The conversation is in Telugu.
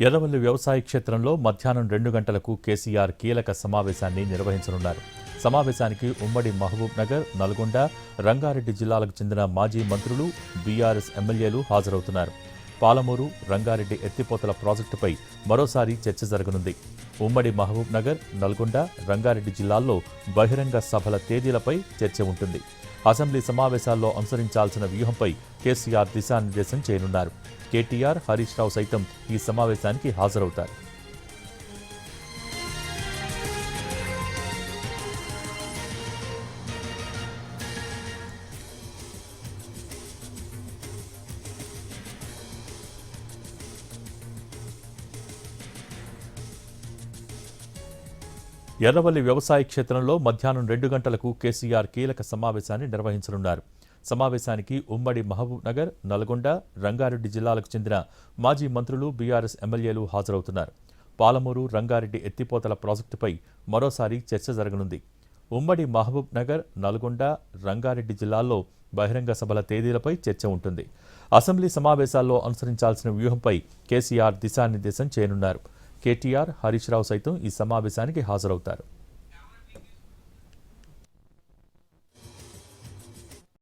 ఎర్రవల్లి వ్యవసాయ క్షేత్రంలో మధ్యాహ్నం 2 గంటలకు కేసీఆర్ కీలక సమావేశాన్ని నిర్వహించనున్నారు. సమావేశానికి ఉమ్మడి మహబూబ్ నగర్, నల్గొండ, రంగారెడ్డి జిల్లాలకు చెందిన మాజీ మంత్రులు, బీఆర్ఎస్ ఎమ్మెల్యేలు హాజరవుతున్నారు. పాలమూరు, రంగారెడ్డి ఎత్తిపోతల ప్రాజెక్టుపై మరోసారి చర్చ జరగనుంది. ఉమ్మడి మహబూబ్ నగర్, నల్గొండ, రంగారెడ్డి జిల్లాల్లో బహిరంగ సభల తేదీలపై చర్చ ఉంటుంది. అసెంబ్లీ సమావేశాల్లో అనుసరించాల్సిన వ్యూహంపై కేసీఆర్ దిశానిర్దేశం చేయనున్నారు. కేటీఆర్, హరీష్ రావు సైతం ఈ సమావేశానికి హాజరవుతారు. ఎర్రవల్లి వ్యవసాయ క్షేత్రంలో మధ్యాహ్నం 2 గంటలకు కేసీఆర్ కీలక సమావేశాన్ని నిర్వహించనున్నారు. సమావేశానికి ఉమ్మడి మహబూబ్ నగర్, నల్గొండ, రంగారెడ్డి జిల్లాలకు చెందిన మాజీ మంత్రులు, బీఆర్ఎస్ ఎమ్మెల్యేలు హాజరవుతున్నారు. పాలమూరు, రంగారెడ్డి ఎత్తిపోతల ప్రాజెక్టుపై మరోసారి చర్చ జరగనుంది. ఉమ్మడి మహబూబ్ నగర్, నల్గొండ, రంగారెడ్డి జిల్లాల్లో బహిరంగ సభల తేదీలపై చర్చ ఉంటుంది. అసెంబ్లీ సమావేశాల్లో అనుసరించాల్సిన వ్యూహంపై కేసీఆర్ దిశానిర్దేశం చేయనున్నారు. కేటీఆర్, హరీష్ రావు సైతం ఈ సమావేశానికి హాజరవుతారు.